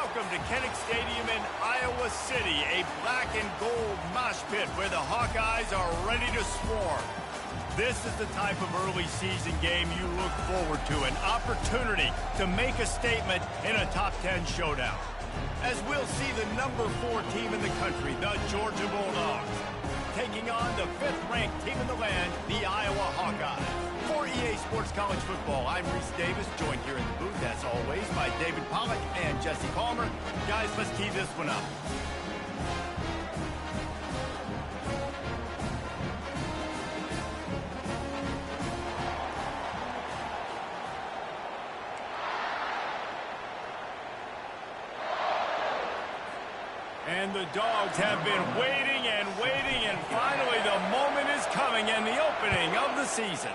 Welcome to Kinnick Stadium in Iowa City, a black and gold mosh pit where the Hawkeyes are ready to swarm. This is the type of early season game you look forward to, an opportunity to make a statement in a top 10 showdown. As we'll see the number 4 team in the country, the Georgia Bulldogs, taking on the 5th-ranked team in the land, the Iowa Hawkeyes. For EA Sports College Football, I'm Reese Davis, joined here in the booth, as always, by David Pollack and Jesse Palmer. Guys, let's tee this one up. And the Dogs have been waiting and waiting, and finally the moment is coming and the opening of the season.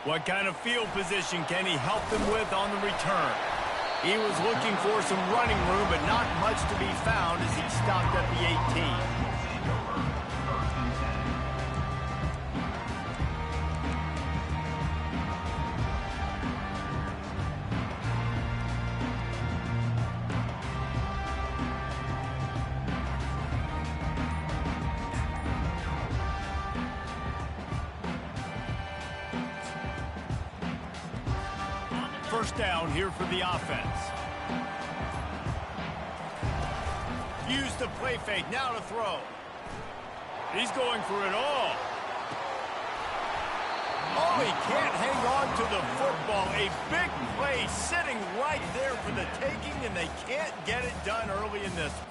What kind of field position can he help them with on the return? He was looking for some running room, but not much to be found as he stopped at the 18. First down here for the offense. Use the play fake, now to throw. He's going for it all. Oh, he can't hang on to the football. A big play sitting right there for the taking, and they can't get it done early in this one.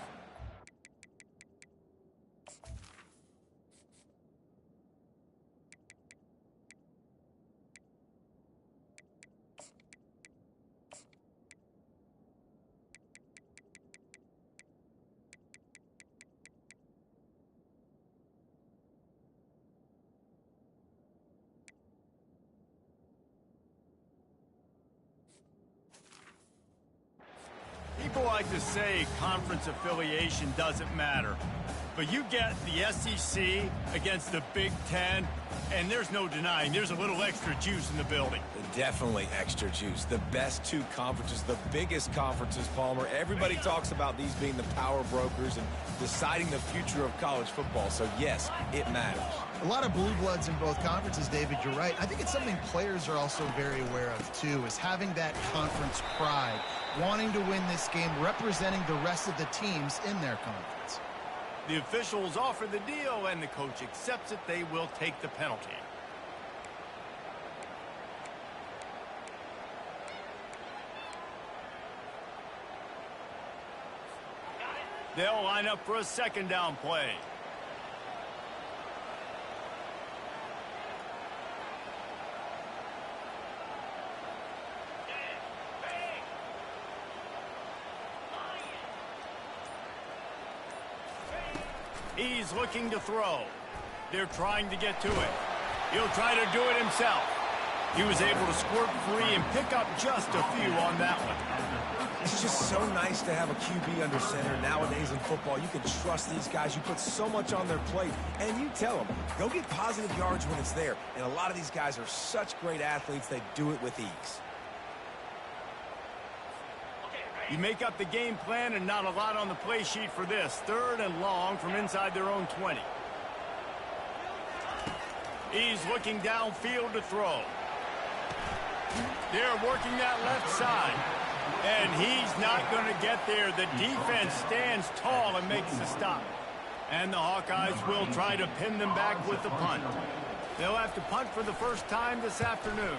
People like to say conference affiliation doesn't matter, but you get the SEC against the Big Ten, and there's no denying there's a little extra juice in the building. Definitely extra juice. The best 2 conferences, the biggest conferences, Palmer. Everybody talks about these being the power brokers and deciding the future of college football, so yes, it matters. A lot of blue bloods in both conferences, David, you're right. I think it's something players are also very aware of, too, is having that conference pride, wanting to win this game, representing the rest of the teams in their conference. The officials offer the deal, and the coach accepts it. They will take the penalty. They'll line up for a second down play. He's looking to throw. They're trying to get to it. He'll try to do it himself. He was able to squirt free and pick up just a few on that one. It's just so nice to have a QB under center. Nowadays in football, you can trust these guys. You put so much on their plate, and you tell them, go get positive yards when it's there. And a lot of these guys are such great athletes, they do it with ease. You make up the game plan, and not a lot on the play sheet for this. 3rd and long from inside their own 20. He's looking downfield to throw. They're working that left side. And he's not going to get there. The defense stands tall and makes the stop. And the Hawkeyes will try to pin them back with the punt. They'll have to punt for the first time this afternoon.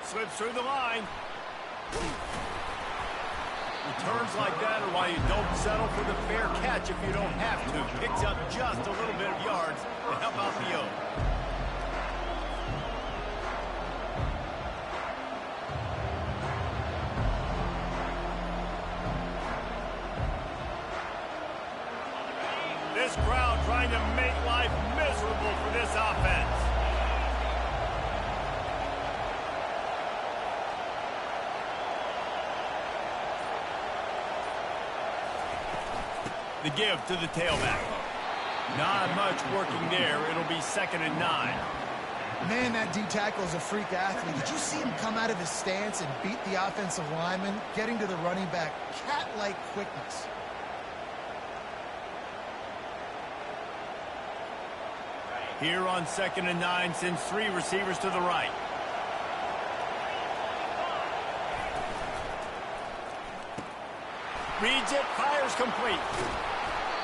Slips through the line. Returns like that are why you don't settle for the fair catch if you don't have to. Picks up just a little bit of yards to help out the O. This crowd trying to make life miserable for this offense. The give to the tailback. Not much working there. It'll be 2nd and 9. Man, that D-tackle is a freak athlete. Did you see him come out of his stance and beat the offensive lineman, getting to the running back? Cat-like quickness. Here on 2nd and 9, sends 3 receivers to the right. Reads it, fires complete.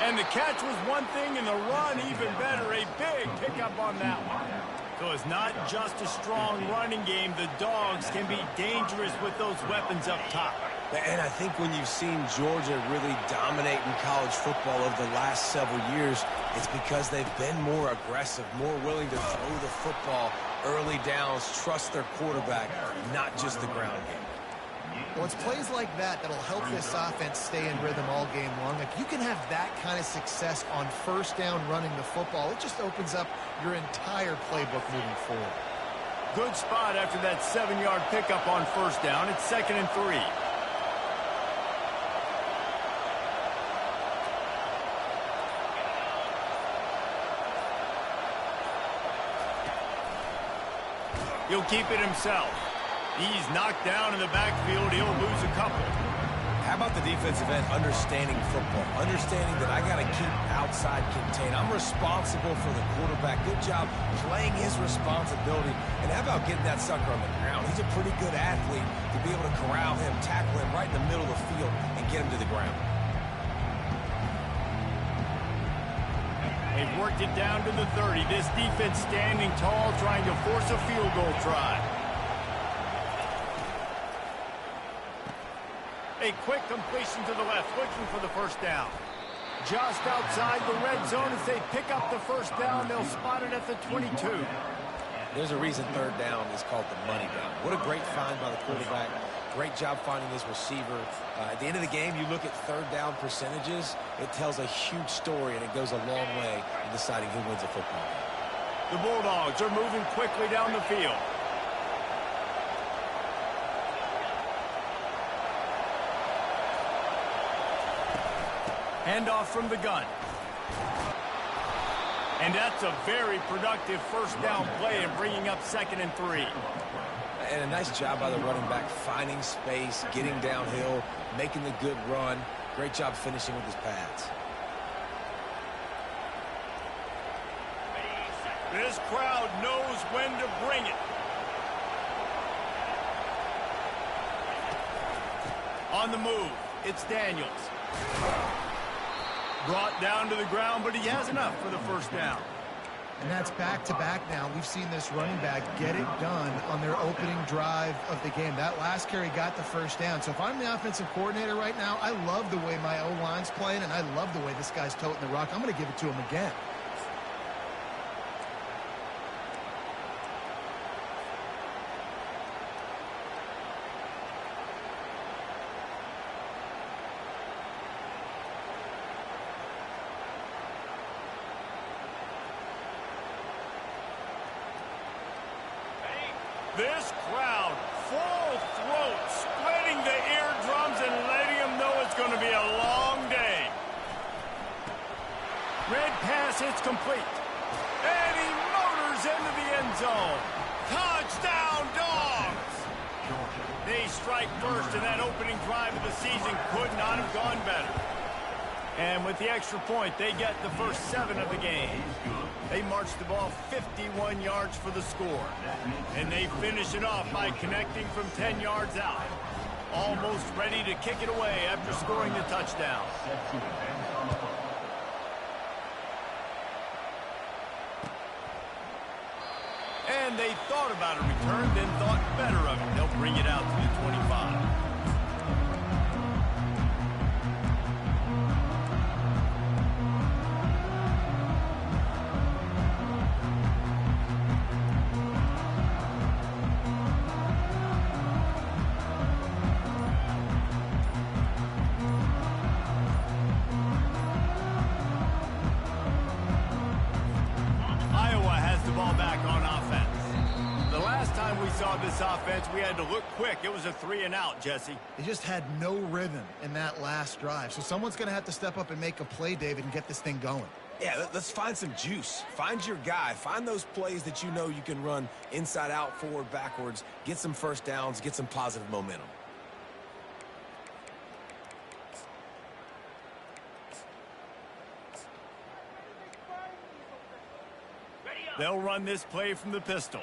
And the catch was one thing, and the run even better. A big pickup on that one. So it's not just a strong running game. The Dogs can be dangerous with those weapons up top. And I think when you've seen Georgia really dominate in college football over the last several years, it's because they've been more aggressive, more willing to throw the football early downs, trust their quarterback, not just the ground game. Well, it's plays like that that'll help this offense stay in rhythm all game long. If you can have that kind of success on 1st down running the football, it just opens up your entire playbook moving forward. Good spot after that 7-yard pickup on 1st down. It's 2nd and 3. He'll keep it himself. He's knocked down in the backfield. He'll lose a couple. How about the defensive end understanding football, understanding that I got to keep outside contained. I'm responsible for the quarterback. Good job playing his responsibility. And how about getting that sucker on the ground? He's a pretty good athlete to be able to corral him, tackle him right in the middle of the field, and get him to the ground. They've worked it down to the 30. This defense standing tall, trying to force a field goal try. A quick completion to the left, looking for the 1st down. Just outside the red zone as they pick up the 1st down. They'll spot it at the 22. There's a reason 3rd down is called the money down. What a great find by the quarterback. Great job finding his receiver. At the end of the game, you look at 3rd down percentages. It tells a huge story, and it goes a long way in deciding who wins a football game. The Bulldogs are moving quickly down the field. Handoff from the gun. And that's a very productive 1st down play and bringing up 2nd and 3. And a nice job by the running back, finding space, getting downhill, making the good run. Great job finishing with his pads. This crowd knows when to bring it. On the move, it's Daniels. Brought down to the ground, but he has enough for the 1st down. And that's back-to-back now. We've seen this running back get it done on their opening drive of the game. That last carry got the 1st down. So if I'm the offensive coordinator right now, I love the way my O-line's playing, and I love the way this guy's toting the rock. I'm going to give it to him again. This crowd, full throat, splitting the eardrums and letting them know it's going to be a long day. Red pass hits complete. And he motors into the end zone. Touchdown, Dogs! They strike first, and that opening drive of the season could not have gone better. And with the extra point, they get the first 7 of the game. They march the ball 51 yards for the score. And they finish it off by connecting from 10 yards out. Almost ready to kick it away after scoring the touchdown. And they thought about a return, then thought better of it. They'll bring it out to the 25. This offense, we had to look quick. It was a 3-and-out, Jesse. They just had no rhythm in that last drive. So someone's going to have to step up and make a play, David, and get this thing going. Yeah, let's find some juice. Find your guy. Find those plays that you know you can run inside out, forward, backwards, get some first downs, get some positive momentum. They'll run this play from the pistol.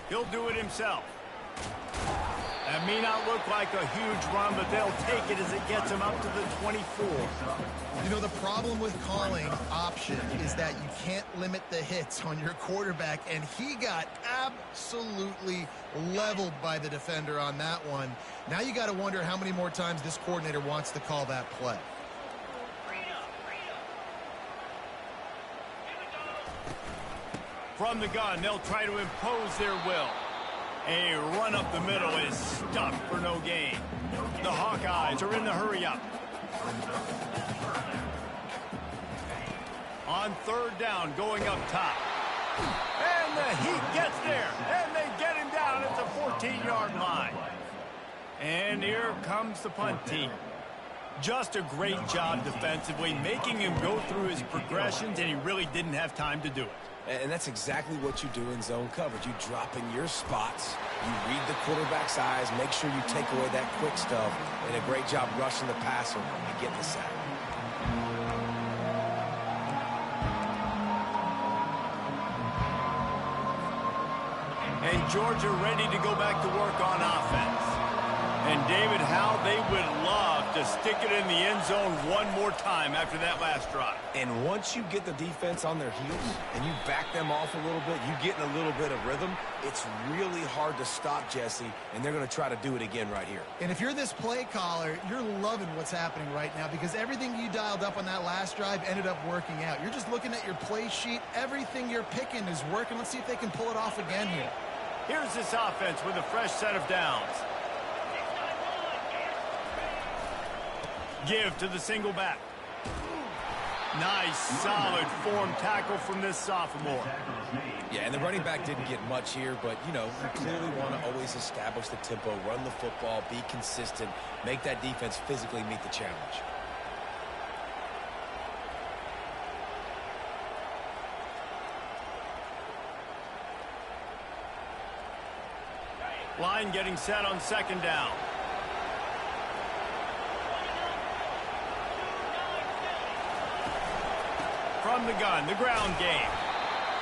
He'll do it himself. That may not look like a huge run, but they'll take it as it gets him up to the 24. You know, the problem with calling option is that you can't limit the hits on your quarterback, and he got absolutely leveled by the defender on that one. Now you got to wonder how many more times this coordinator wants to call that play. From the gun, they'll try to impose their will. A run up the middle is stuffed for no gain. The Hawkeyes are in the hurry-up. On third down, going up top. And the Heat gets there, and they get him down at the 14-yard line. And here comes the punt team. Just a great job defensively, making him go through his progressions, and he really didn't have time to do it. And that's exactly what you do in zone coverage. You drop in your spots, you read the quarterback's eyes, make sure you take away that quick stuff, and a great job rushing the passer and getting the sack. And Georgia ready to go back to work on offense. And David, how they would love to stick it in the end zone one more time after that last drive. And once you get the defense on their heels and you back them off a little bit, you get in a little bit of rhythm, it's really hard to stop, Jesse, and they're going to try to do it again right here. And if you're this play caller, you're loving what's happening right now because everything you dialed up on that last drive ended up working out. You're just looking at your play sheet. Everything you're picking is working. Let's see if they can pull it off again here. Here's this offense with a fresh set of downs. Give to the single back. Nice, solid form tackle from this sophomore. Yeah, and the running back didn't get much here, but, you know, you clearly want to always establish the tempo, run the football, be consistent, make that defense physically meet the challenge. Line getting set on second down. From the gun, the ground game.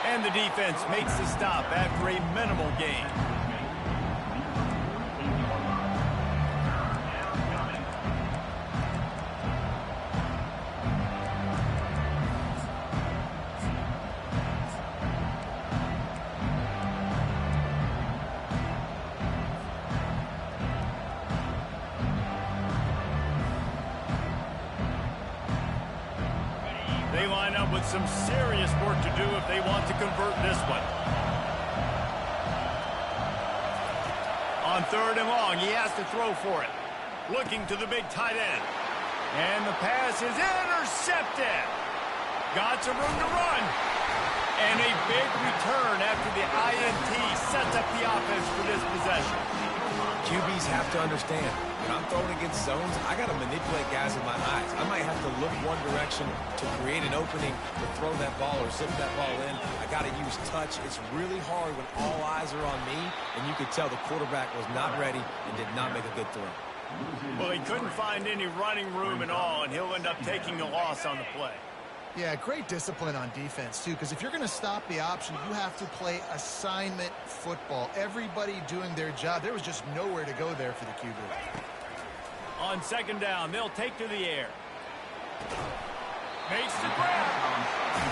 And the defense makes the stop after a minimal gain. They line up with some serious work to do if they want to convert this one. On third and long, he has to throw for it. Looking to the big tight end. And the pass is intercepted. Got some room to run. And a big return after the INT sets up the offense for this possession. QBs have to understand, when I'm throwing against zones, I got to manipulate guys with my eyes. I might have to look one direction to create an opening to throw that ball or zip that ball in. I got to use touch. It's really hard when all eyes are on me, and you could tell the quarterback was not ready and did not make a good throw. Well, he couldn't find any running room at all, and he'll end up taking the loss on the play. Yeah, great discipline on defense, too, because if you're going to stop the option, you have to play assignment football. Everybody doing their job. There was just nowhere to go there for the QB. On second down, they'll take to the air. Makes the grab.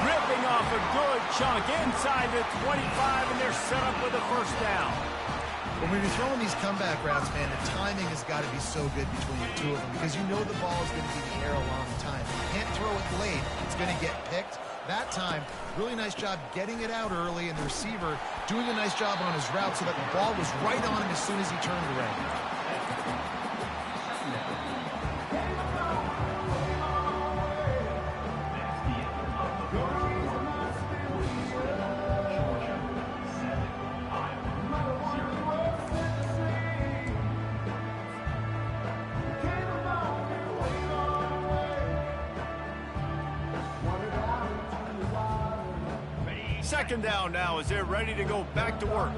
Ripping off a good chunk inside the 25, and they're set up with a first down. When you're throwing these comeback routes, man, the timing has got to be so good between the two of them because you know the ball is going to be in the air a long time. You can't throw it late. It's going to get picked. That time, really nice job getting it out early, and the receiver doing a nice job on his route so that the ball was right on him as soon as he turned around. Second down now as they're ready to go back to work.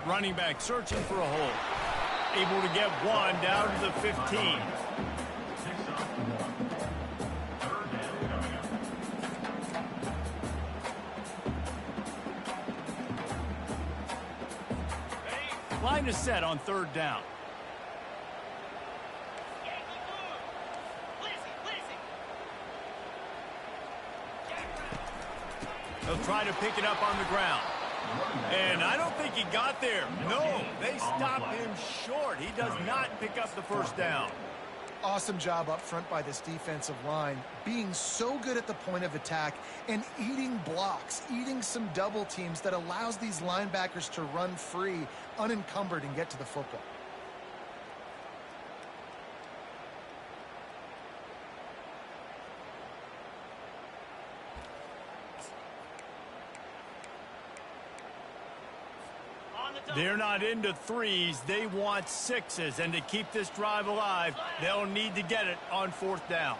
Running back searching for a hole. Able to get one down to the 15. Line is set on third down. They'll try to pick it up on the ground. And I don't think he got there. No, they stopped him short. He does not pick up the first down. Awesome job up front by this defensive line, being so good at the point of attack and eating blocks, eating some double teams that allows these linebackers to run free, unencumbered, and get to the football. They're not into threes. They want sixes. And to keep this drive alive, they'll need to get it on fourth down.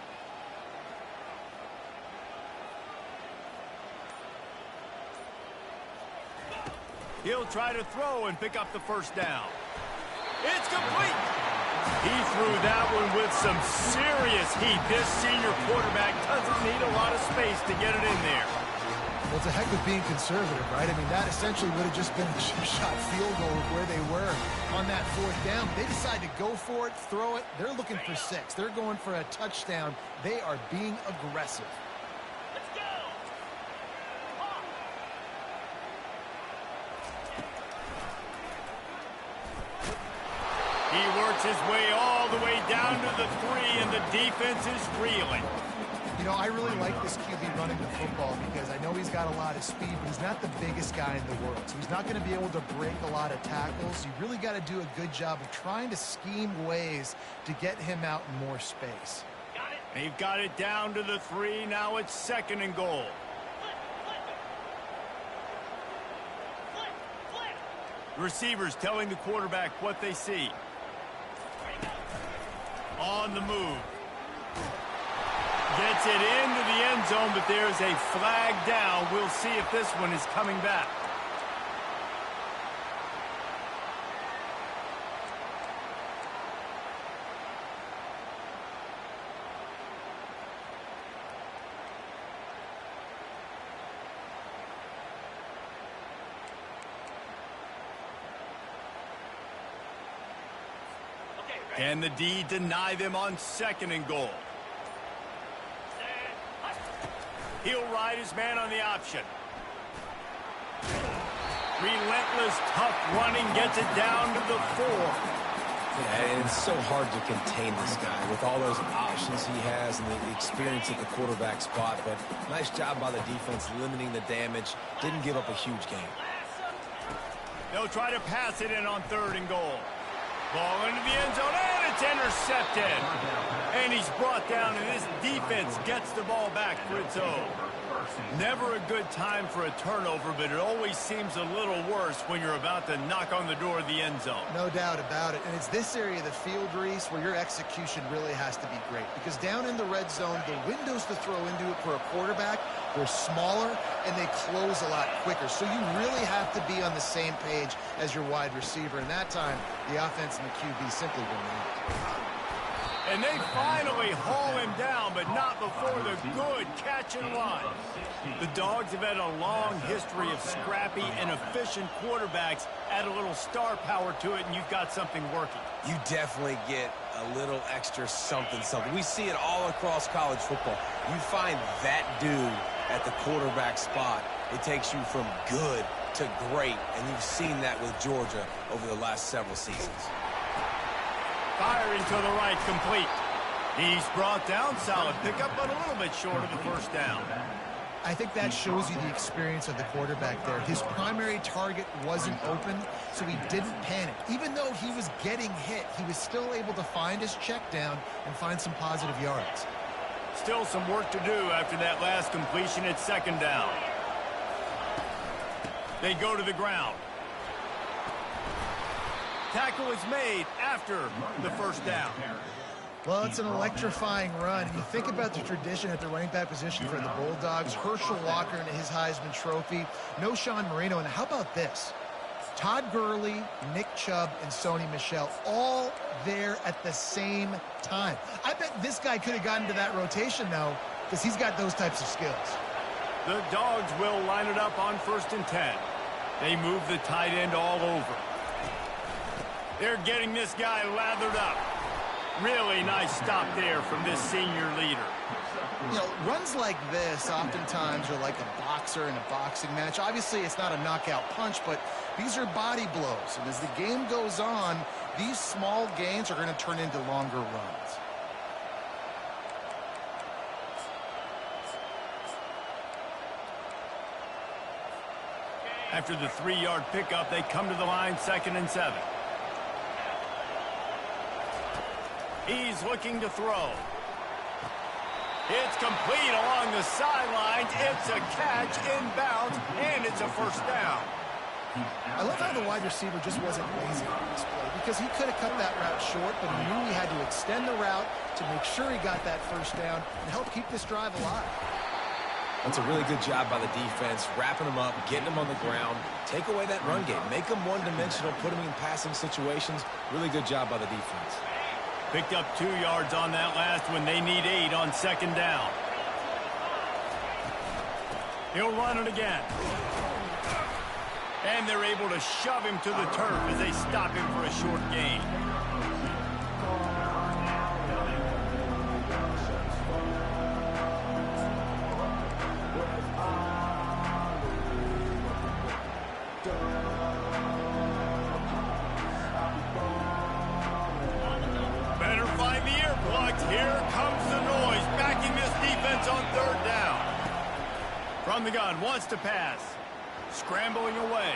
He'll try to throw and pick up the first down. It's complete. He threw that one with some serious heat. This senior quarterback doesn't need a lot of space to get it in there. Well, it's a heck of being conservative, right? I mean, that essentially would have just been a chip-shot field goal of where they were on that fourth down. They decide to go for it, throw it. They're looking for 6. They're going for a touchdown. They are being aggressive. Let's go! He works his way all the way down to the 3, and the defense is reeling. You know, I really like this QB running the football because I know he's got a lot of speed, but he's not the biggest guy in the world. So he's not going to be able to break a lot of tackles. You really got to do a good job of trying to scheme ways to get him out in more space. They've got it down to the 3. Now it's second and goal. Receivers telling the quarterback what they see. On the move. Gets it into the end zone, but there's a flag down. We'll see if this one is coming back. Can the D deny them on second and goal? He'll ride his man on the option. Relentless, tough running gets it down to the 4. Yeah, and it's so hard to contain this guy with all those options he has and the experience at the quarterback spot. But nice job by the defense limiting the damage. Didn't give up a huge game. They'll try to pass it in on third and goal. Ball into the end zone, and it's intercepted. And he's brought down, and this defense gets the ball back for its own. Never a good time for a turnover, but it always seems a little worse when you're about to knock on the door of the end zone. No doubt about it. And it's this area of the field, Reese, where your execution really has to be great. Because down in the red zone, the windows to throw into it for a quarterback, they're smaller, and they close a lot quicker. So you really have to be on the same page as your wide receiver. And that time, the offense and the QB simply were not. And they finally haul him down, but not before the good catch and run. The Dogs have had a long history of scrappy and efficient quarterbacks. Add a little star power to it, and you've got something working. You definitely get a little extra something. We see it all across college football. You find that dude at the quarterback spot, it takes you from good to great, and you've seen that with Georgia over the last several seasons. Firing to the right, complete. He's brought down, solid pickup, but a little bit short of the first down. I think that shows you the experience of the quarterback there. His primary target wasn't open, so he didn't panic. Even though he was getting hit, he was still able to find his check down and find some positive yards. Still some work to do after that last completion at second down. They go to the ground. Tackle is made after the first down. Well, it's an electrifying run. You think about the tradition at the running back position for the Bulldogs. Herschel Walker and his Heisman Trophy. No Sean Marino. And how about this? Todd Gurley, Nick Chubb, and Sony Michel all there at the same time. I bet this guy could have gotten to that rotation, though, because he's got those types of skills. The Dogs will line it up on 1st and 10. They move the tight end all over. They're getting this guy lathered up. Really nice stop there from this senior leader. You know, runs like this oftentimes are like a boxer in a boxing match. Obviously, it's not a knockout punch, but these are body blows. And as the game goes on, these small gains are going to turn into longer runs. After the 3-yard pickup, they come to the line 2nd and 7. He's looking to throw. It's complete along the sidelines. It's a catch inbounds, and it's a 1st down. I love how the wide receiver just wasn't lazy on this play because he could have cut that route short, but he knew he had to extend the route to make sure he got that 1st down and help keep this drive alive. That's a really good job by the defense, wrapping them up, getting them on the ground. Take away that run game. Make them one-dimensional, put them in passing situations. Really good job by the defense. Picked up 2 yards on that last one. They need 8 on 2nd down. He'll run it again. And they're able to shove him to the turf as they stop him for a short gain. Better find the ear plugs. Here comes the noise, backing this defense on 3rd down. From the gun, wants to pass. Scrambling away.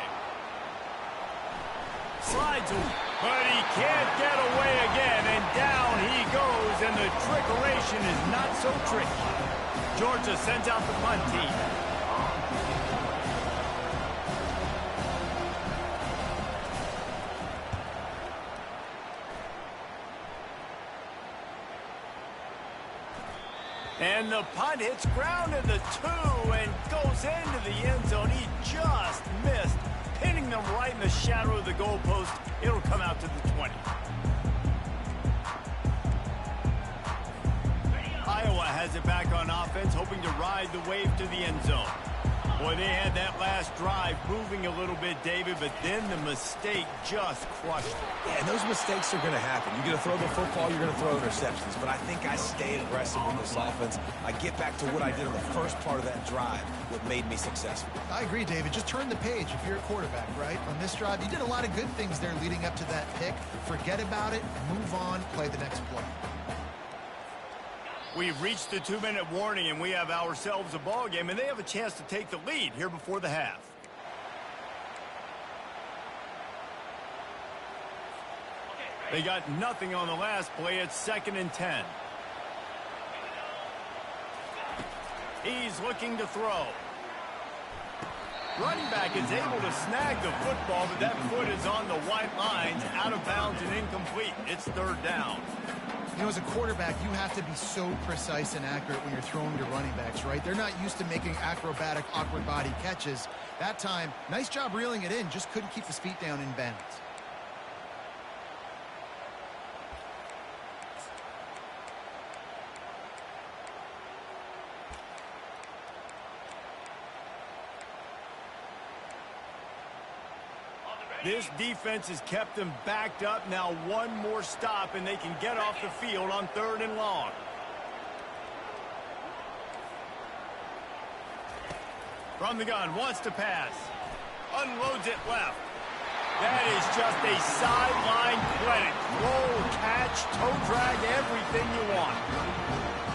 Slides him, but he can't get away again, and down he goes, and the trickeration is not so tricky. Georgia sends out the punt team. And the punt hits ground at the 2 and goes into the end zone. He just missed, pinning them right in the shadow of the goalpost. It'll come out to the 20. Iowa has it back on offense, hoping to ride the wave to the end zone. Boy, they had that last drive moving a little bit, David, but then the mistake just crushed it. Yeah, and those mistakes are going to happen. You're going to throw the football, you're going to throw interceptions. But I think I stayed aggressive with this offense. I get back to what I did in the first part of that drive, what made me successful. I agree, David. Just turn the page if you're a quarterback, right? On this drive, you did a lot of good things there leading up to that pick. Forget about it, move on, play the next play. We've reached the 2-minute warning, and we have ourselves a ball game, and they have a chance to take the lead here before the half. They got nothing on the last play. It's 2nd and 10. He's looking to throw. Running back is able to snag the football, but that foot is on the white lines, out of bounds and incomplete. It's 3rd down. You know, as a quarterback, you have to be so precise and accurate when you're throwing to running backs, right? They're not used to making acrobatic, awkward body catches. That time, nice job reeling it in, just couldn't keep his feet down in bounds. This defense has kept them backed up. Now one more stop, and they can get off the field on 3rd and long. From the gun, wants to pass. Unloads it left. That is just a sideline credit. Roll, catch, toe drag, everything you want.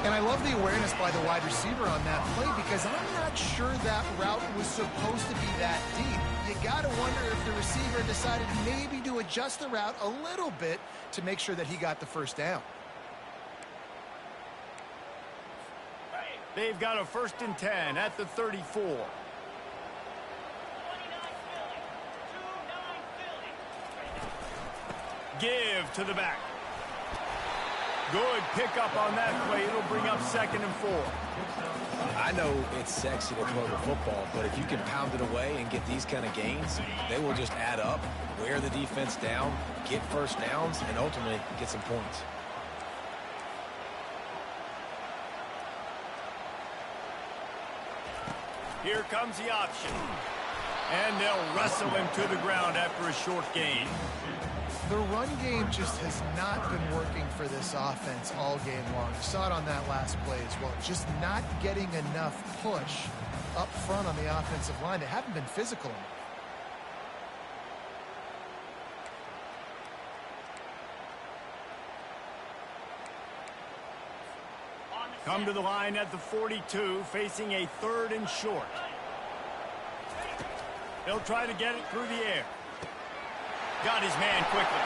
And I love the awareness by the wide receiver on that play because I'm not sure that route was supposed to be that deep. You got to wonder if the receiver decided maybe to adjust the route a little bit to make sure that he got the 1st down. They've got a 1st and 10 at the 34. Give to the back. Good pickup on that play. It'll bring up 2nd and 4. I know it's sexy to throw the football, but if you can pound it away and get these kind of gains, they will just add up, wear the defense down, get first downs, and ultimately get some points. Here comes the option. And they'll wrestle him to the ground after a short gain. The run game just has not been working for this offense all game long. You saw it on that last play as well. Just not getting enough push up front on the offensive line. They haven't been physical enough. Come to the line at the 42, facing a 3rd and short. He'll try to get it through the air. Got his man quickly.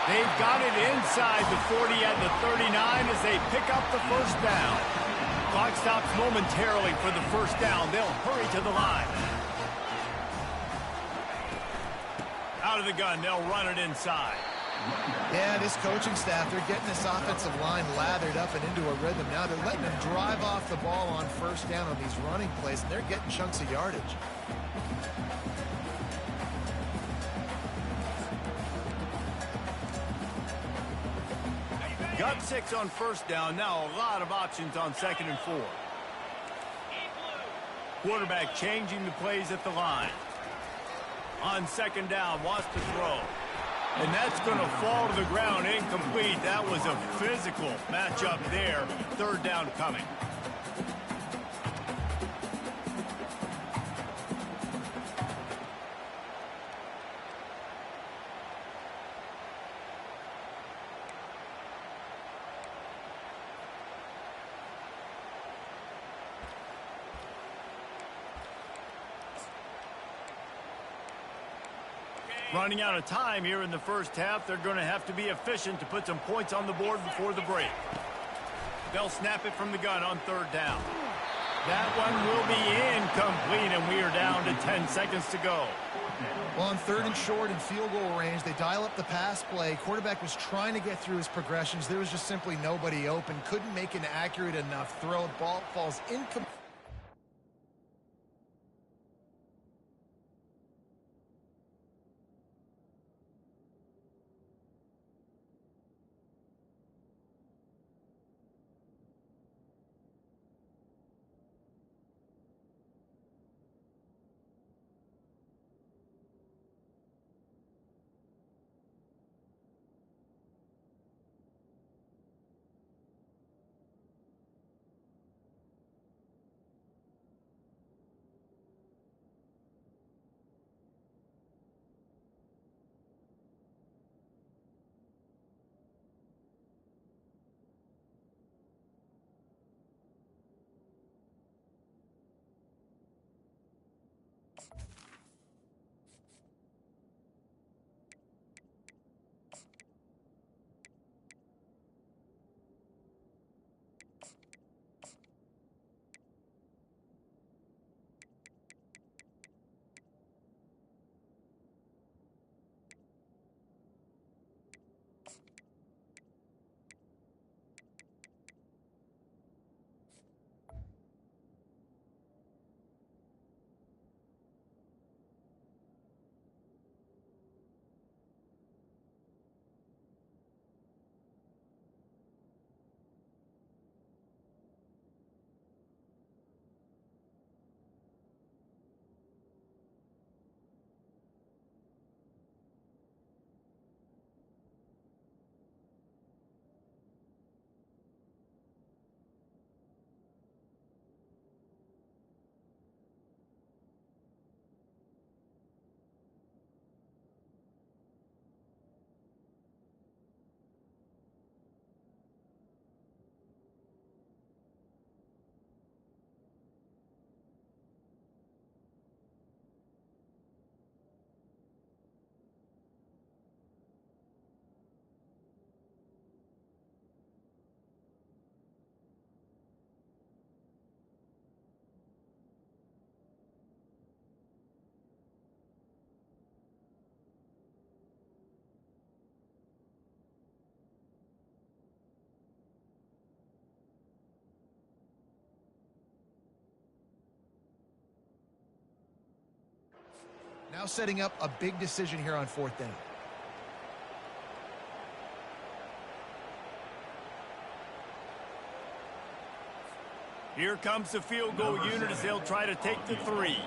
They've got it inside the 40 at the 39 as they pick up the first down. Clock stops momentarily for the first down. They'll hurry to the line. Out of the gun, they'll run it inside. Yeah, this coaching staff, they're getting this offensive line lathered up and into a rhythm. Now they're letting them drive off the ball on first down on these running plays, and they're getting chunks of yardage. Got 6 on first down. Now a lot of options on 2nd and 4. Quarterback changing the plays at the line. On 2nd down, wants to throw. And that's going to fall to the ground incomplete. That was a physical matchup there. 3rd down coming. Running out of time here in the first half. They're going to have to be efficient to put some points on the board before the break. They'll snap it from the gun on 3rd down. That one will be incomplete, and we are down to 10 seconds to go. Well, on 3rd and short and field goal range, they dial up the pass play. Quarterback was trying to get through his progressions. There was just simply nobody open. Couldn't make an accurate enough throw. Ball falls incomplete. Now setting up a big decision here on 4th down. Here comes the field goal unit as they'll try to take the 3.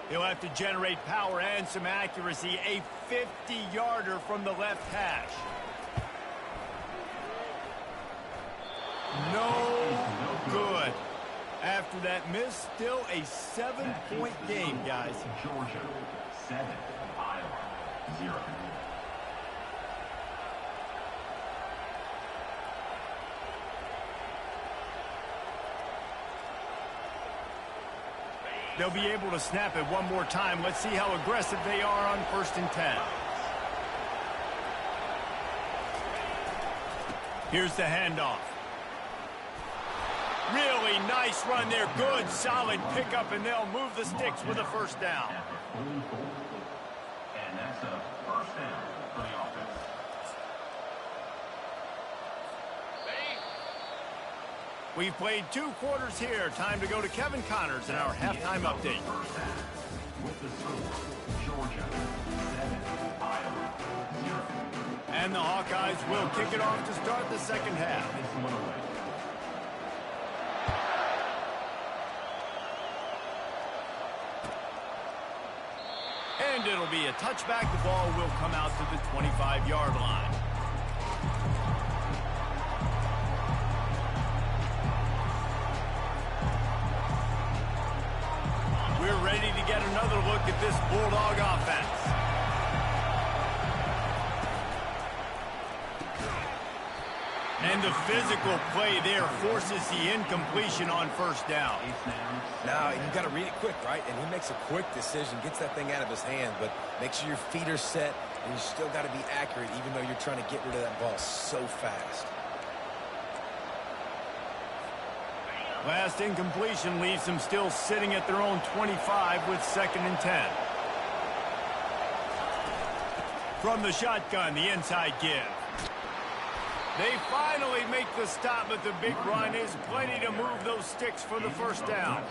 He'll have to generate power and some accuracy. A 50-yarder from the left hash. No good. After that miss, still a 7-point game, guys. Georgia, 7. Iowa, 0. They'll be able to snap it one more time. Let's see how aggressive they are on 1st and 10. Here's the handoff. Really nice run there. Good, solid pickup, and they'll move the sticks with a 1st down. And that's a 1st down for the offense. We've played 2 quarters here. Time to go to Kevin Connors in our halftime update. With the score, Georgia, 7, Iowa, 0. And the Hawkeyes will kick it off to start the second half. This one away. And it'll be a touchback. The ball will come out to the 25-yard line. We're ready to get another look at this Bulldog offense. And the physical play there forces the incompletion on 1st down. Now, you got to read it quick, right? And he makes a quick decision, gets that thing out of his hand, but make sure your feet are set, and you still got to be accurate, even though you're trying to get rid of that ball so fast. Last incompletion leaves them still sitting at their own 25 with 2nd and 10. From the shotgun, the inside give. They finally make the stop, but the big run is plenty to move those sticks for the 1st down.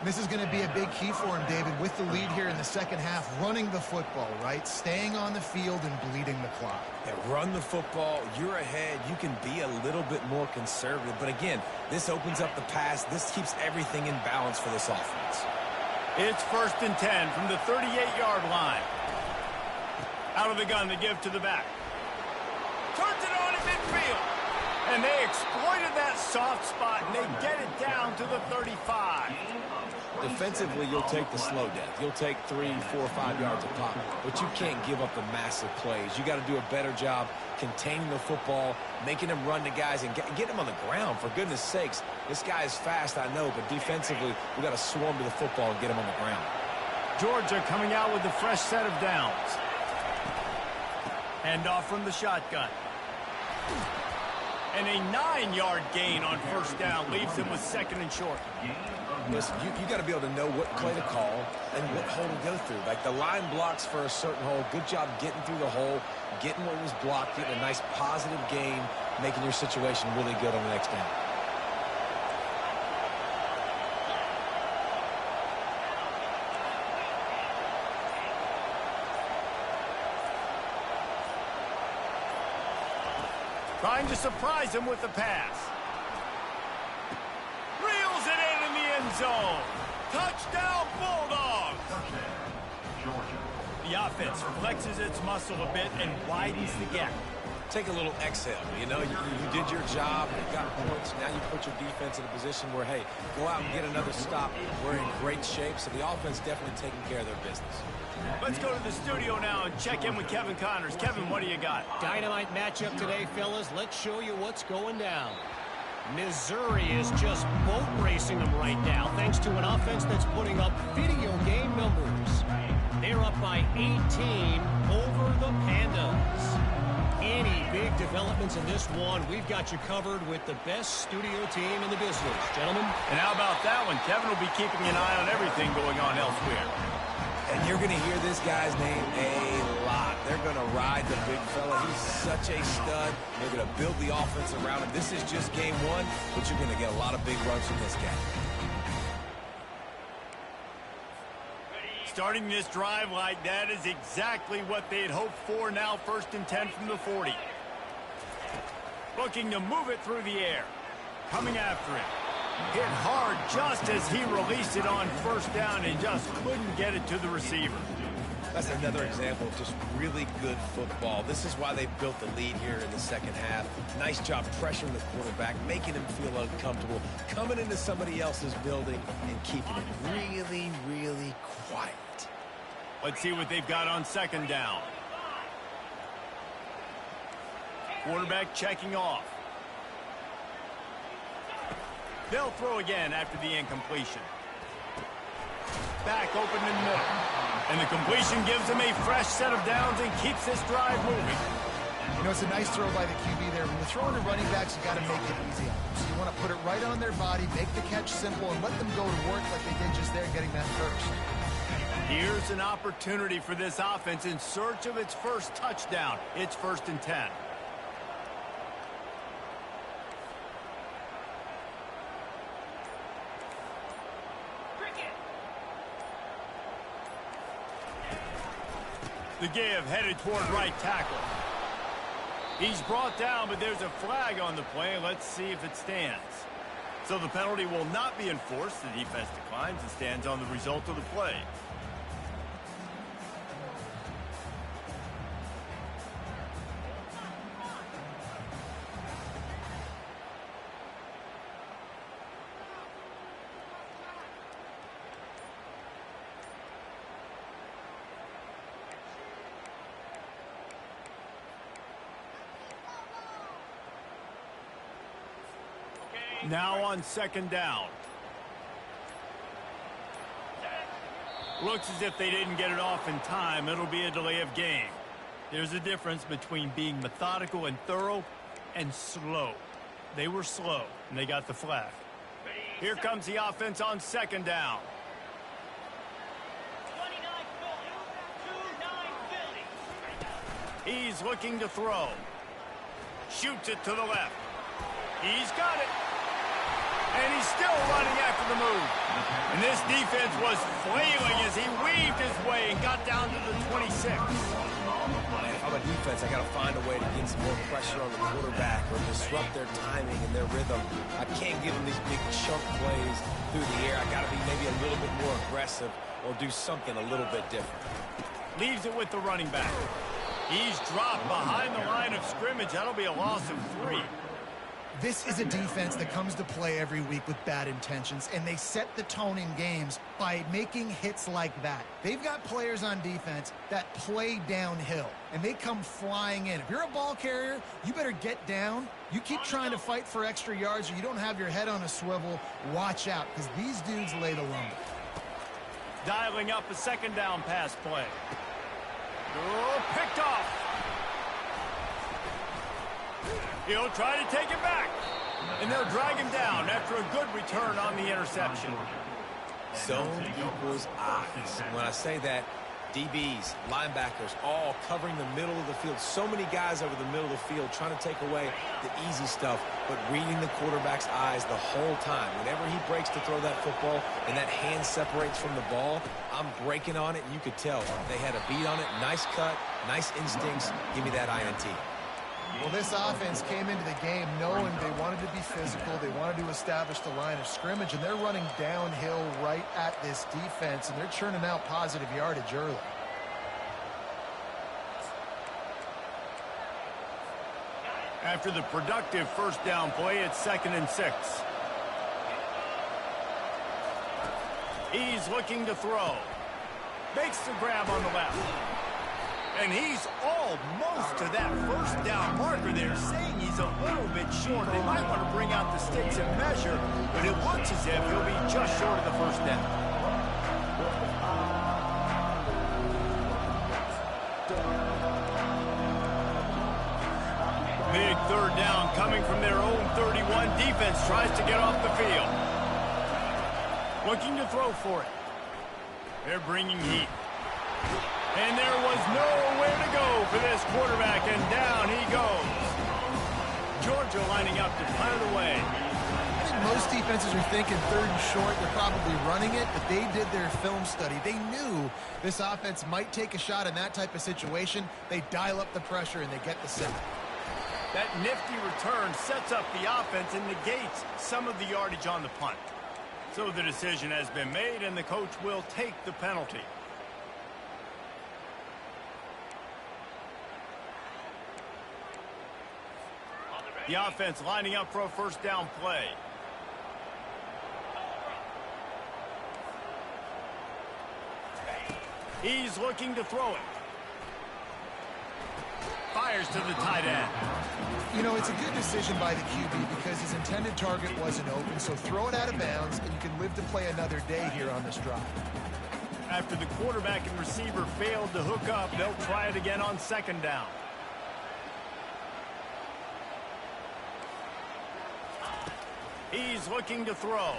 This is going to be a big key for him, David, with the lead here in the second half, running the football, right? Staying on the field and bleeding the clock. Yeah, run the football. You're ahead. You can be a little bit more conservative. But again, this opens up the pass. This keeps everything in balance for this offense. It's 1st and 10 from the 38-yard line. Out of the gun, they give to the back. Turns it on in midfield. And they exploited that soft spot, and they get it down to the 35. Defensively, you'll take the slow death. You'll take 3, 4, 5 yards a pop, but you can't give up the massive plays. You got to do a better job containing the football, making them run to guys, and get them on the ground. For goodness sakes, this guy is fast, I know, but defensively, we got to swarm to the football and get him on the ground. Georgia coming out with a fresh set of downs. Handoff from the shotgun. And a 9-yard gain on 1st down leaves them with 2nd and short. Listen, you got to be able to know what play to call and what hole to go through. Like the line blocks for a certain hole. Good job getting through the hole, getting what was blocked, getting a nice positive gain, making your situation really good on the next down. Trying to surprise him with the pass. Reels it in the end zone. Touchdown, Bulldogs. Georgia. The offense flexes its muscle a bit and widens the gap. Take a little exhale. You know, you did your job. You got points. Now you put your defense in a position where, hey, go out and get another stop. We're in great shape, so the offense definitely taking care of their business. Let's go to the studio now and check in with Kevin Connors. Kevin, what do you got? Dynamite matchup today, fellas. Let's show you what's going down. Missouri is just boat racing them right now, thanks to an offense that's putting up video game numbers. They're up by 18 over the Pandas. Any big developments in this one, we've got you covered with the best studio team in the business, gentlemen. And how about that one? Kevin will be keeping an eye on everything going on elsewhere. And you're going to hear this guy's name a lot. They're going to ride the big fella. He's such a stud. They're going to build the offense around him. This is just game one, but you're going to get a lot of big runs from this guy. Starting this drive like that is exactly what they had hoped for. Now 1st and 10 from the 40. Looking to move it through the air. Coming after it. Hit hard just as he released it on 1st down and just couldn't get it to the receiver. That's another example of just really good football. This is why they built the lead here in the second half. Nice job pressuring the quarterback, making him feel uncomfortable, coming into somebody else's building and keeping it really, really quiet. Let's see what they've got on 2nd down. Quarterback checking off. They'll throw again after the incompletion. Back open in the middle. And the completion gives them a fresh set of downs and keeps this drive moving. You know, it's a nice throw by the QB there. When you're throwing to running backs, you got to make it easy on them. So you want to put it right on their body, make the catch simple, and let them go to work like they did just there, getting that first. Here's an opportunity for this offense in search of its first touchdown. It's 1st and 10. The give headed toward right tackle. He's brought down, but there's a flag on the play. Let's see if it stands. So the penalty will not be enforced. The defense declines and stands on the result of the play. Now on 2nd down. Looks as if they didn't get it off in time. It'll be a delay of game. There's a difference between being methodical and thorough and slow. They were slow, and they got the flag. Here comes the offense on 2nd down. He's looking to throw. Shoots it to the left. He's got it. And he's still running after the move. And this defense was flailing as he weaved his way and got down to the 26. Man, if I'm a defense, I got to find a way to get some more pressure on the quarterback or disrupt their timing and their rhythm. I can't give them these big chunk plays through the air. I got to be maybe a little bit more aggressive or do something a little bit different. Leaves it with the running back. He's dropped behind the line of scrimmage. That'll be a loss of 3. This is a defense that comes to play every week with bad intentions, and they set the tone in games by making hits like that. They've got players on defense that play downhill, and they come flying in. If you're a ball carrier, you better get down. You keep trying to fight for extra yards, or you don't have your head on a swivel. Watch out, because these dudes lay the lumber. Dialing up a 2nd down pass play. Oh, picked off. He'll try to take it back. And they'll drag him down after a good return on the interception. Zone equals eyes. When I say that, DBs, linebackers, all covering the middle of the field. So many guys over the middle of the field trying to take away the easy stuff, but reading the quarterback's eyes the whole time. Whenever he breaks to throw that football and that hand separates from the ball, I'm breaking on it, and you could tell. They had a beat on it. Nice cut, nice instincts. Give me that INT. Well, this offense came into the game knowing they wanted to be physical. They wanted to establish the line of scrimmage, and they're running downhill right at this defense, and they're churning out positive yardage early. After the productive 1st down play, it's 2nd and 6. He's looking to throw. Makes the grab on the left. And he's almost to that 1st down marker there, saying he's a little bit short. They might want to bring out the sticks and measure, but it looks as if he'll be just short of the 1st down. Big 3rd down coming from their own 31. Defense tries to get off the field. Looking to throw for it. They're bringing heat. And there was nowhere to go for this quarterback, and down he goes. Georgia lining up to punt it away. I think most defenses are thinking third and short. They're probably running it, but they did their film study. They knew this offense might take a shot in that type of situation. They dial up the pressure, and they get the sack. That nifty return sets up the offense and negates some of the yardage on the punt. So the decision has been made, and the coach will take the penalty. The offense lining up for a first down play. He's looking to throw it. Fires to the tight end. You know, it's a good decision by the QB because his intended target wasn't open, so throw it out of bounds, and you can live to play another day here on this drive. After the quarterback and receiver failed to hook up, they'll try it again on second down. He's looking to throw.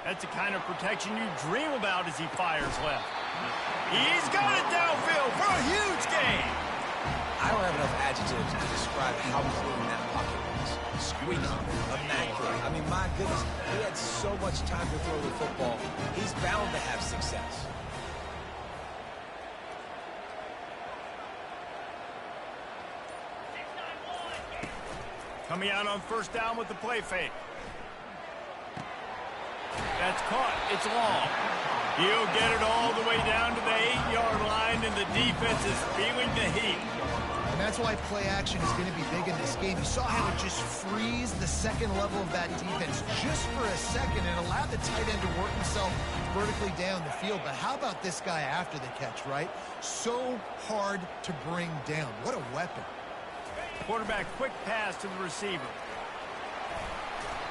That's the kind of protection you dream about as he fires left. He's got it downfield for a huge gain. I don't have enough adjectives to describe how clean that pocket was. Squeaky, immaculate. I mean, my goodness, he had so much time to throw the football. He's bound to have success. Coming out on first down with the play fake. That's caught. It's long. He'll get it all the way down to the 8-yard line, and the defense is feeling the heat. And that's why play action is going to be big in this game. You saw how it just frees the second level of that defense just for a second and allowed the tight end to work himself vertically down the field. But how about this guy after the catch, right? So hard to bring down. What a weapon. Quarterback quick pass to the receiver.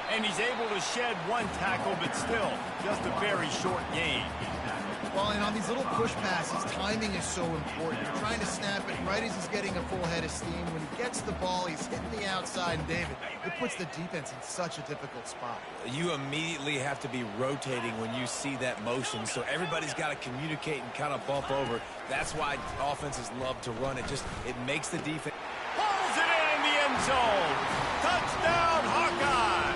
And he's able to shed one tackle, but still just a very short gain. Well, and on these little push passes, timing is so important. You're trying to snap it right as he's getting a full head of steam. When he gets the ball, he's hitting the outside, and David, it puts the defense in such a difficult spot. You immediately have to be rotating when you see that motion, so everybody's got to communicate and kind of bump over. That's why offenses love to run it. It makes the defense. Pulls it in the end zone. Touchdown, Hawkeye.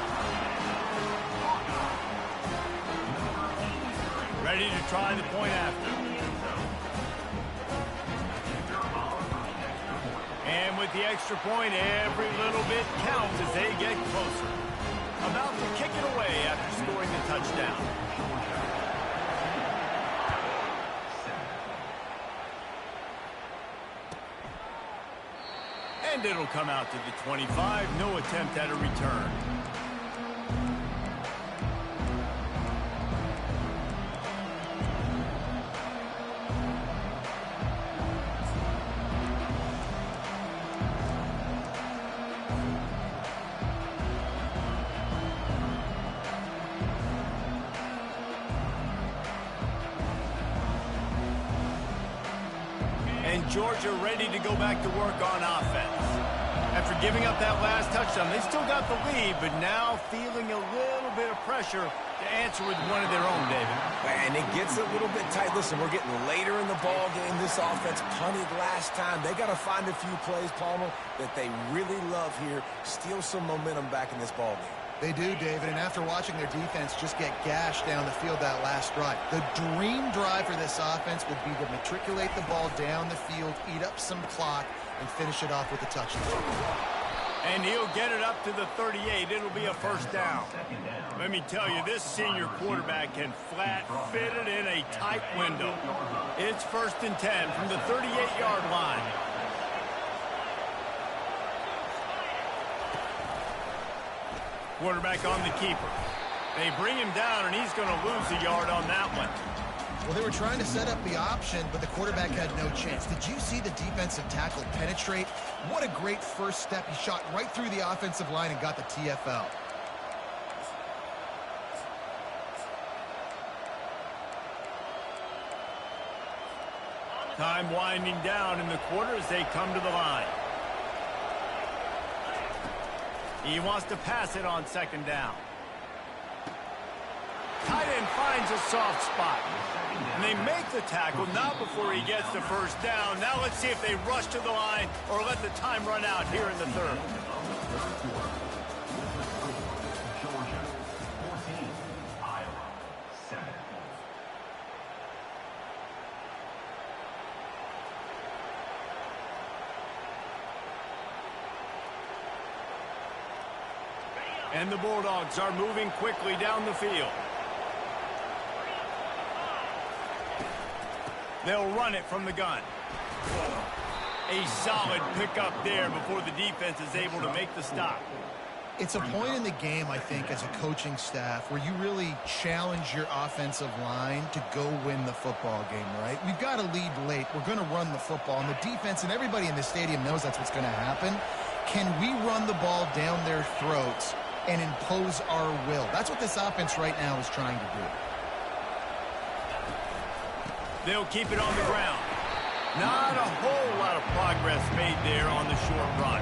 Ready to try the point after. And with the extra point, every little bit counts as they get closer. About to kick it away after scoring the touchdown. And it'll come out to the 25. No attempt at a return. And Georgia ready to go back to work on offense. After giving up that last touchdown, they still got the lead, but now feeling a little bit of pressure to answer with one of their own, David. And it gets a little bit tight. Listen, we're getting later in the ball game. This offense punted last time. They got to find a few plays, Palmer, that they really love here. Steal some momentum back in this ball game. They do, David, and after watching their defense just get gashed down the field that last drive, the dream drive for this offense would be to matriculate the ball down the field, eat up some clock, and finish it off with a touchdown. And he'll get it up to the 38. It'll be a first down. Let me tell you, this senior quarterback can flat fit it in a tight window. It's 1st and 10 from the 38-yard line. Quarterback on the keeper. They bring him down, and he's going to lose a yard on that one. Well, they were trying to set up the option, but the quarterback had no chance. Did you see the defensive tackle penetrate? What a great first step. He shot right through the offensive line and got the TFL. Time winding down in the quarter as they come to the line. He wants to pass it on second down. Tight end finds a soft spot. And they make the tackle, not before he gets the first down. Now let's see if they rush to the line or let the time run out here in the third. Georgia 14, Iowa 7. And the Bulldogs are moving quickly down the field. They'll run it from the gun. A solid pickup there before the defense is able to make the stop. It's a point in the game, I think, as a coaching staff where you really challenge your offensive line to go win the football game, right? We've got to lead late. We're going to run the football. And the defense and everybody in the stadium knows that's what's going to happen. Can we run the ball down their throats and impose our will? That's what this offense right now is trying to do. They'll keep it on the ground. Not a whole lot of progress made there on the short run.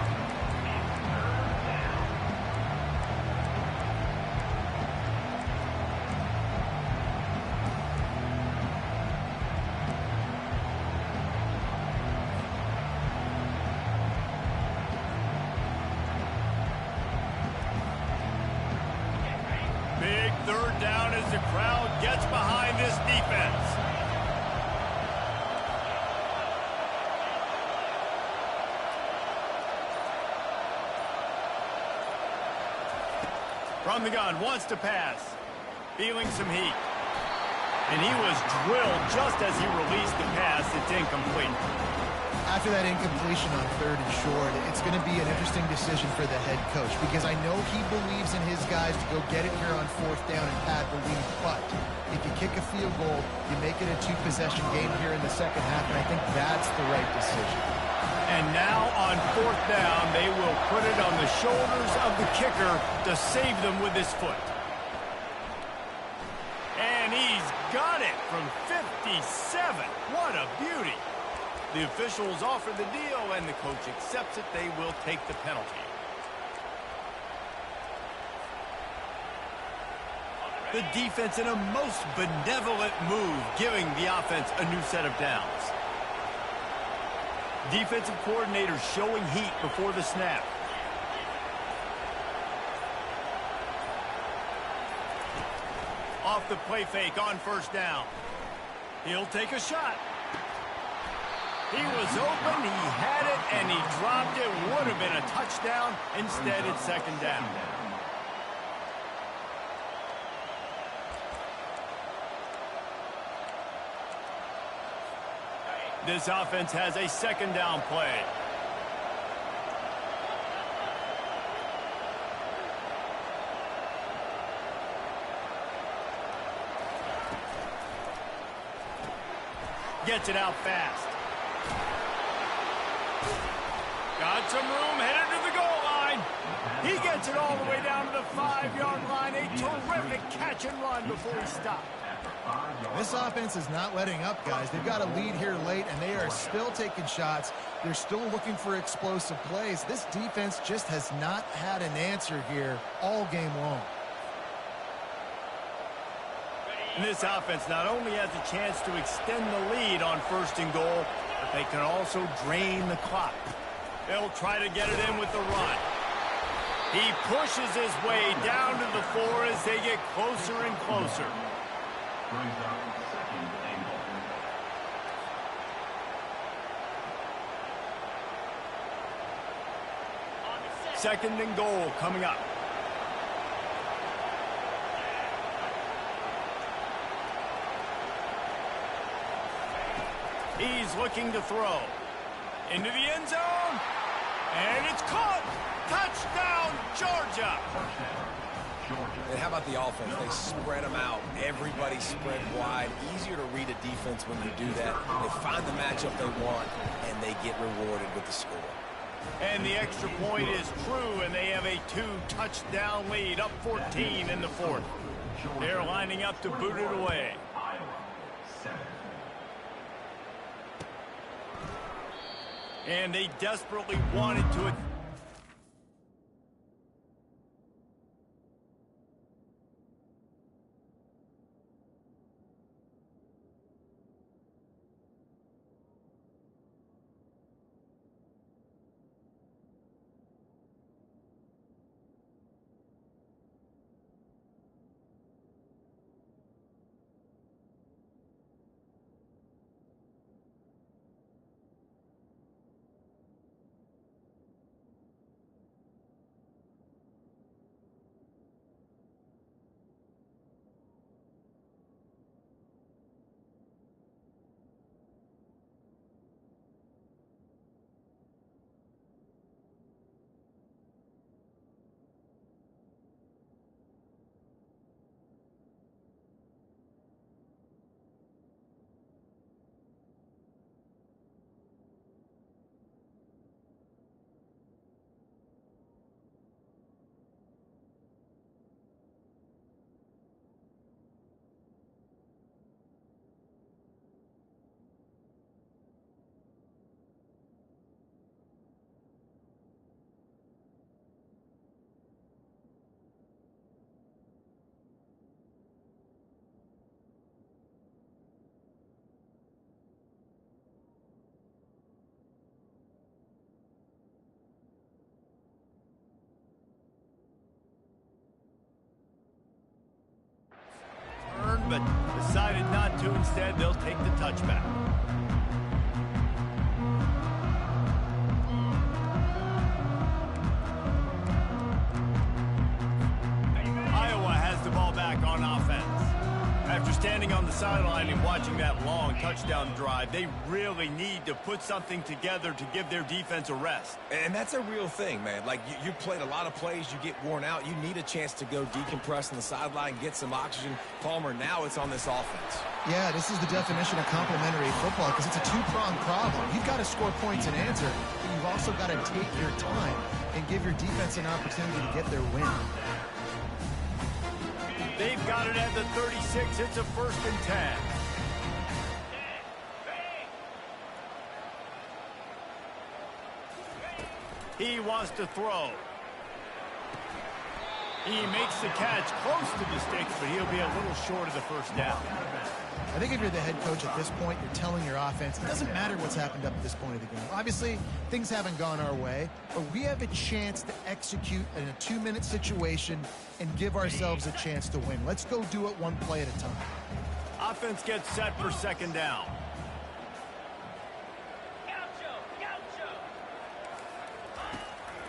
Big third down as the crowd gets behind this defense. From the gun, wants to pass. Feeling some heat. And he was drilled just as he released the pass. It's incomplete. After that incompletion on third and short, it's going to be an interesting decision for the head coach because I know he believes in his guys to go get it here on fourth down and pad the lead. But if you kick a field goal, you make it a two-possession game here in the second half, and I think that's the right decision. And now on fourth down, they will put it on the shoulders of the kicker to save them with his foot. And he's got it from 57. What a beauty. The officials offer the deal, and the coach accepts it. They will take the penalty. The defense in a most benevolent move, giving the offense a new set of downs. Defensive coordinator showing heat before the snap. Off the play fake on first down. He'll take a shot. He was open, he had it, and he dropped it. Would have been a touchdown. Instead, it's second down. This offense has a second down play. Gets it out fast. Got some room, headed to the goal line. He gets it all the way down to the 5-yard line. A terrific catch and run before he stopped. This offense is not letting up, guys. They've got a lead here late, and they are still taking shots. They're still looking for explosive plays. This defense just has not had an answer here all game long. And this offense not only has a chance to extend the lead on first and goal, but they can also drain the clock. They'll try to get it in with the run. He pushes his way down to the 4 as they get closer and closer. Brings up second and goal. Second and goal coming up. He's looking to throw. Into the end zone. And it's caught. Touchdown, Georgia. And how about the offense? They spread them out. Everybody spread wide. Easier to read a defense when you do that. They find the matchup they want, and they get rewarded with the score. And the extra point is true, and they have a 2-touchdown lead, up 14 in the fourth. They're lining up to boot it away. Iowa 7. And they desperately wanted to... but decided not to. Instead, they'll take the touchback. Iowa has the ball back on offense. After standing on the sideline and watching that long touchdown drive, they really need to put something together to give their defense a rest. And that's a real thing, man. Like, you played a lot of plays, you get worn out, you need a chance to go decompress on the sideline, get some oxygen. Palmer, now it's on this offense. Yeah, this is the definition of complementary football because it's a two-pronged problem. You've got to score points and answer, but you've also got to take your time and give your defense an opportunity to get their win. They've got it at the 36. It's a 1st and 10. He wants to throw. He makes the catch close to the sticks, but he'll be a little short of the 1st down. I think if you're the head coach at this point, you're telling your offense, it doesn't matter what's happened up at this point of the game. Obviously, things haven't gone our way, but we have a chance to execute in a 2-minute situation and give ourselves a chance to win. Let's go do it one play at a time. Offense gets set for 2nd down.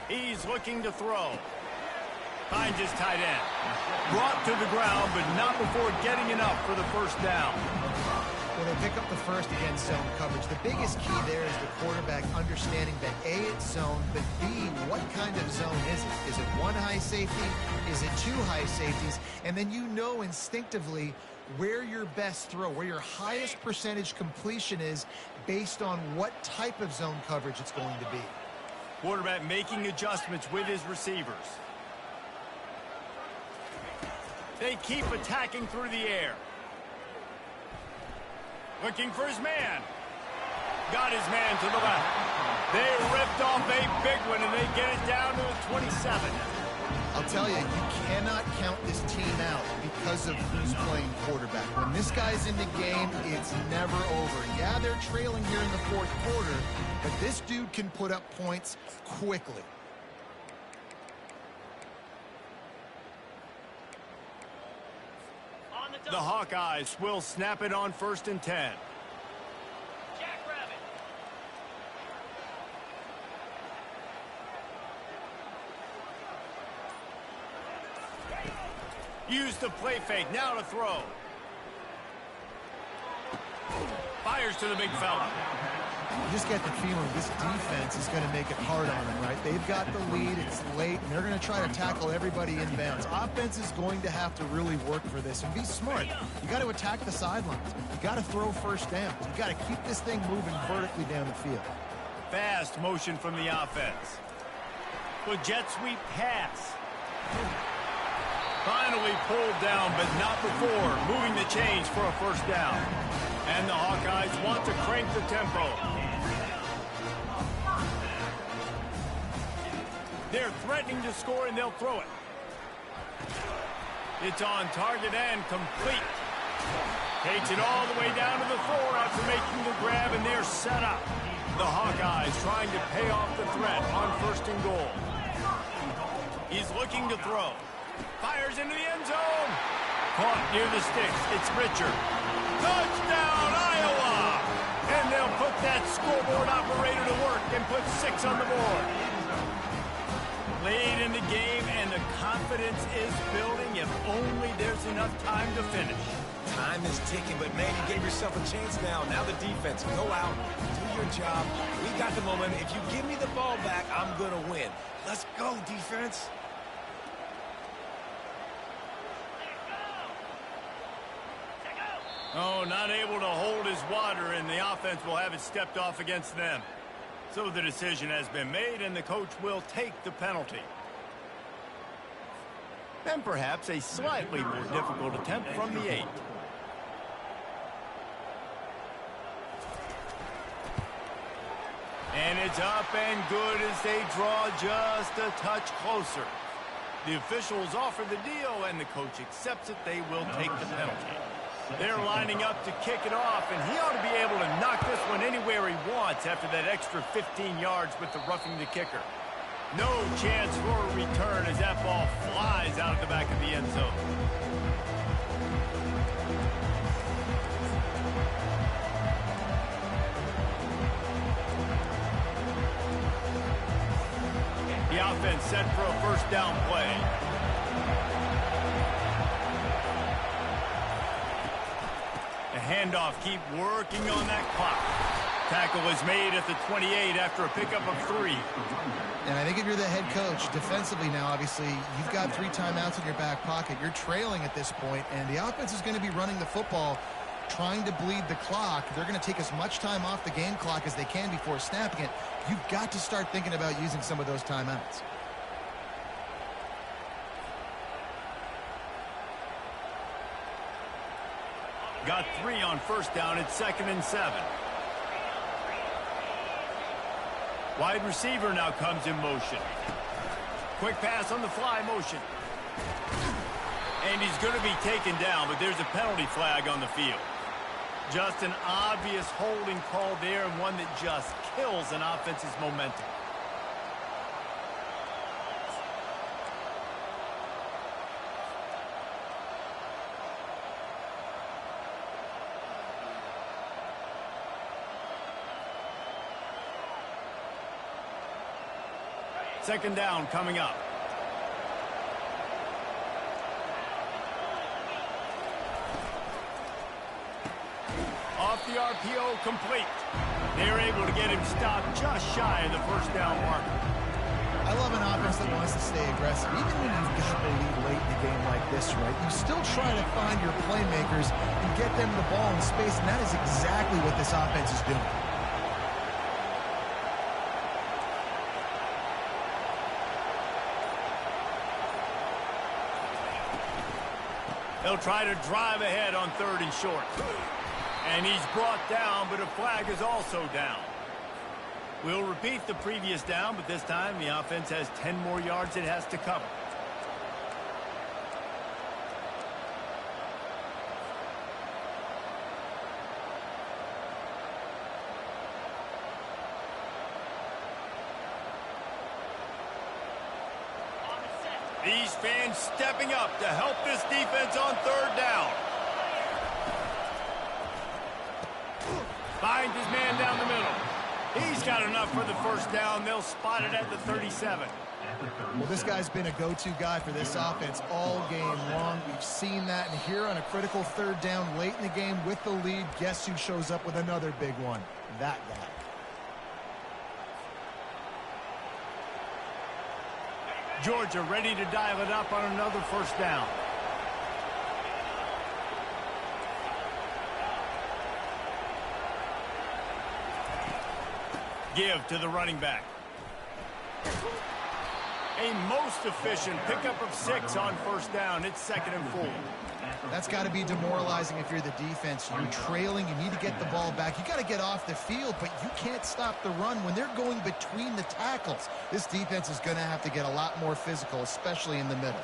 He's looking to throw. Finds his tight end. Brought to the ground, but not before getting enough for the 1st down. Well, they pick up the first against zone coverage. The biggest key there is the quarterback understanding that A, it's zone, but B, what kind of zone is it? Is it 1 high safety? Is it 2 high safeties? And then you know instinctively where your best throw, where your highest percentage completion is based on what type of zone coverage it's going to be. Quarterback making adjustments with his receivers. They keep attacking through the air. Looking for his man. Got his man to the left. They ripped off a big one, and they get it down to the 27. I'll tell you, you cannot count this team out because of who's playing quarterback. When this guy's in the game, it's never over. Yeah, they're trailing here in the 4th quarter, but this dude can put up points quickly. The Hawkeyes will snap it on 1st and 10. Use the play fake, now to throw. Fires to the big fella. You just get the feeling this defense is going to make it hard on them, right? They've got the lead, it's late, and they're going to try to tackle everybody inbounds. Offense is going to have to really work for this and be smart. You got to attack the sidelines. You got to throw 1st down. You got to keep this thing moving vertically down the field. Fast motion from the offense. The jet sweep pass. Finally pulled down, but not before moving the chains for a 1st down. And the Hawkeyes want to crank the tempo. They're threatening to score, and they'll throw it. It's on target and complete. Takes it all the way down to the 4 after making the grab, and they're set up. The Hawkeyes trying to pay off the threat on 1st and goal. He's looking to throw. Fires into the end zone. Caught near the sticks. It's Richard. Touchdown, Iowa! And they'll put that scoreboard operator to work and put 6 on the board. Late in the game, and the confidence is building if only there's enough time to finish. Time is ticking, but man, you gave yourself a chance now. Now the defense, go out, do your job. We got the moment. If you give me the ball back, I'm going to win. Let's go, defense. Oh, not able to hold his water, and the offense will have it stepped off against them. So the decision has been made, and the coach will take the penalty. And perhaps a slightly more difficult attempt from the 8. And it's up and good as they draw just a touch closer. The officials offer the deal, and the coach accepts it. They will take the penalty. They're lining up to kick it off, and he ought to be able to knock this one anywhere he wants after that extra 15 yards with the roughing the kicker. No chance for a return as that ball flies out of the back of the end zone. offense set for a first down play. The handoff, keep working on that clock. Tackle is made at the 28 after a pickup of 3. And I think if you're the head coach, defensively now, obviously, you've got 3 timeouts in your back pocket. You're trailing at this point, and the offense is going to be running the football, trying to bleed the clock. They're going to take as much time off the game clock as they can before snapping it. You've got to start thinking about using some of those timeouts. Got 3 on first down. It's 2nd and 7. Wide receiver now comes in motion. Quick pass on the fly motion. And he's going to be taken down, but there's a penalty flag on the field. Just an obvious holding call there, and one that just kills an offense's momentum. Second down coming up. Off the RPO, complete. They're able to get him stopped just shy of the first down marker. I love an offense that wants to stay aggressive. Even when you've got the lead late in the game like this, right, you still try to find your playmakers and get them the ball in space, and that is exactly what this offense is doing. They'll try to drive ahead on 3rd and short. And he's brought down, but a flag is also down. We'll repeat the previous down, but this time the offense has 10 more yards it has to cover. These fans stepping up to help this defense on 3rd down. Finds his man down the middle. He's got enough for the first down. They'll spot it at the 37. Well, this guy's been a go-to guy for this offense all game long. We've seen that, and here on a critical 3rd down late in the game with the lead, guess who shows up with another big one? That guy. Georgia ready to dial it up on another first down. Give to the running back. A most efficient pickup of 6 on first down. It's 2nd and 4. That's got to be demoralizing if you're the defense. You're trailing. You need to get the ball back. You got to get off the field, but you can't stop the run when they're going between the tackles. This defense is going to have to get a lot more physical, especially in the middle.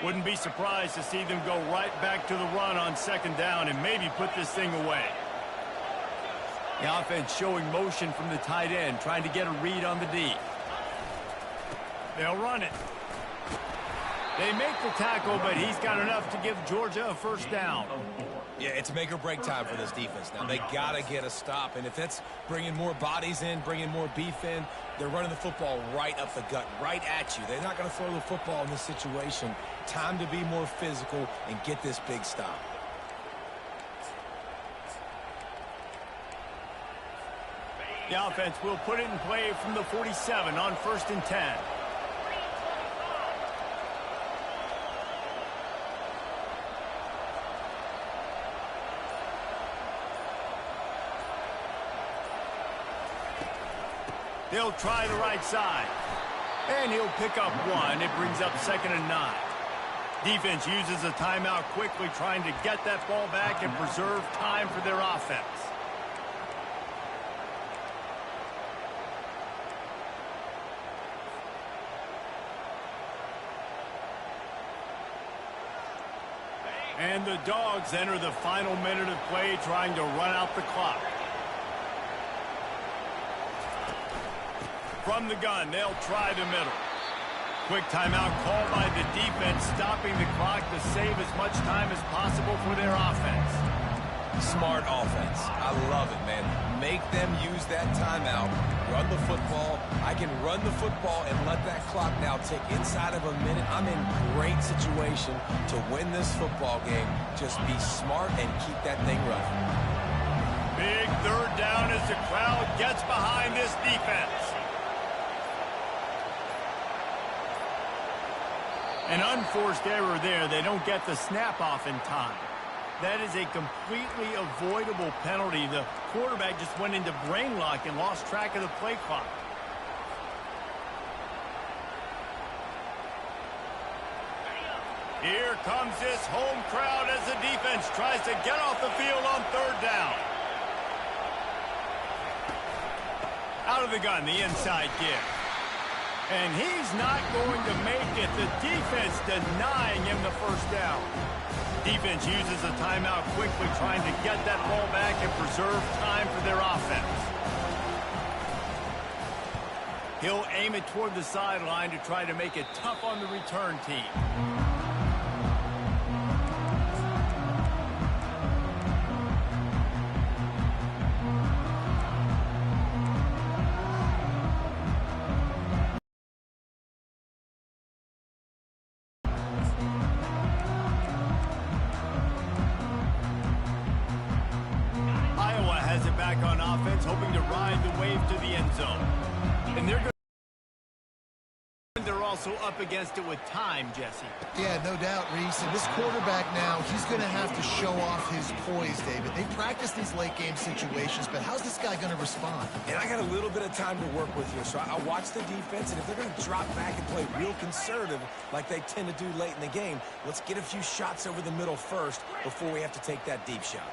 Wouldn't be surprised to see them go right back to the run on 2nd down and maybe put this thing away. The offense showing motion from the tight end, trying to get a read on the D. They'll run it. They make the tackle, but he's got enough to give Georgia a first down. Yeah, it's make or break time for this defense. Now, they got to get a stop, and if that's bringing more bodies in, bringing more beef in, they're running the football right up the gut, right at you. They're not going to throw the football in this situation. Time to be more physical and get this big stop. The offense will put it in play from the 47 on 1st and 10. They'll try the right side. And he'll pick up 1. It brings up 2nd and 9. Defense uses a timeout quickly, trying to get that ball back and preserve time for their offense. And the Dogs enter the final minute of play, trying to run out the clock. From the gun, they'll try the middle. Quick timeout called by the defense, stopping the clock to save as much time as possible for their offense. Smart offense. I love it, man. Make them use that timeout. Run the football. I can run the football and let that clock now tick inside of a minute. I'm in great situation to win this football game. Just be smart and keep that thing running. Big third down as the crowd gets behind this defense. An unforced error there. They don't get the snap off in time. That is a completely avoidable penalty. The quarterback just went into brain lock and lost track of the play clock. Here comes this home crowd as the defense tries to get off the field on third down. Out of the gun, the inside give. And he's not going to make it. The defense denying him the first down. Defense uses a timeout quickly, trying to get that ball back and preserve time for their offense. He'll aim it toward the sideline to try to make it tough on the return team. On offense, hoping to ride the wave to the end zone. And they're also up against it with time, Jesse. Yeah, no doubt, Reese. And this quarterback now, he's going to have to show off his poise, David. They practice these late-game situations, but how's this guy going to respond? And I got a little bit of time to work with here, so I watch the defense, and if they're going to drop back and play real conservative like they tend to do late in the game, let's get a few shots over the middle first before we have to take that deep shot.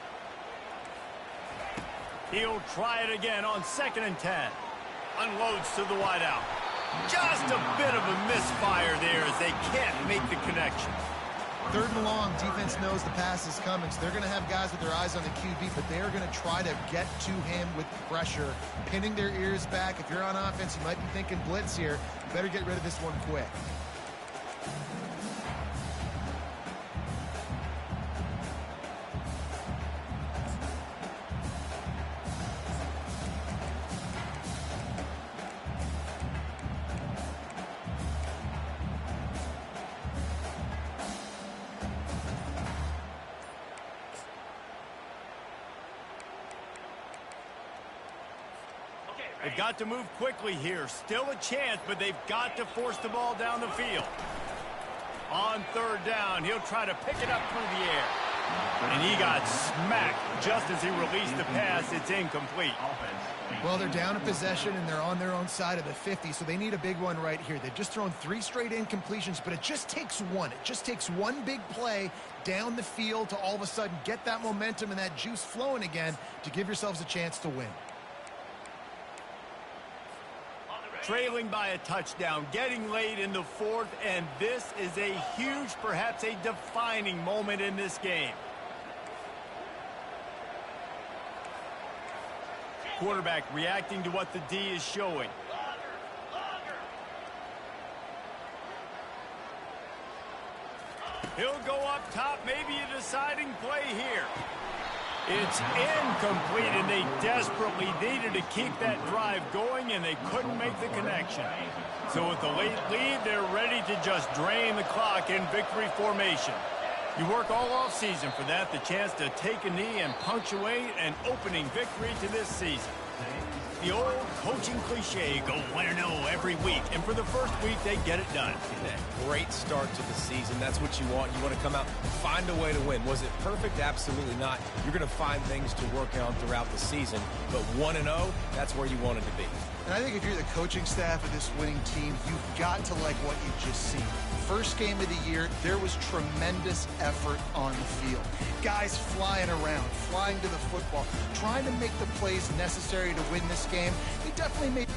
He'll try it again on 2nd and 10. Unloads to the wideout. Just a bit of a misfire there as they can't make the connection. 3rd and long, defense knows the pass is coming, so they're going to have guys with their eyes on the QB, but they are going to try to get to him with pressure, pinning their ears back. If you're on offense, you might be thinking blitz here. You better get rid of this one quick. They've got to move quickly here. Still a chance, but they've got to force the ball down the field. On 3rd down, he'll try to pick it up through the air. And he got smacked just as he released the pass. It's incomplete. Well, they're down in possession, and they're on their own side of the 50, so they need a big one right here. They've just thrown 3 straight incompletions, but it just takes one. It just takes one big play down the field to all of a sudden get that momentum and that juice flowing again to give yourselves a chance to win. Trailing by a touchdown, getting late in the 4th, and this is a huge, perhaps a defining moment in this game. Quarterback reacting to what the D is showing. He'll go up top, maybe a deciding play here. It's incomplete, and they desperately needed to keep that drive going, and they couldn't make the connection. So with the late lead, they're ready to just drain the clock in victory formation. You work all offseason for that, the chance to take a knee and punctuate an opening victory to this season. The old coaching cliche, go win or no every week, and for the first week, they get it done. Great start to the season. That's what you want. You want to come out, find a way to win. Was it perfect? Absolutely not. You're going to find things to work on throughout the season, but 1-0, that's where you wanted to be. And I think if you're the coaching staff of this winning team, you've got to like what you've just seen. First game of the year, there was tremendous effort on the field. Guys flying around, flying to the football, trying to make the plays necessary to win this game. He definitely made...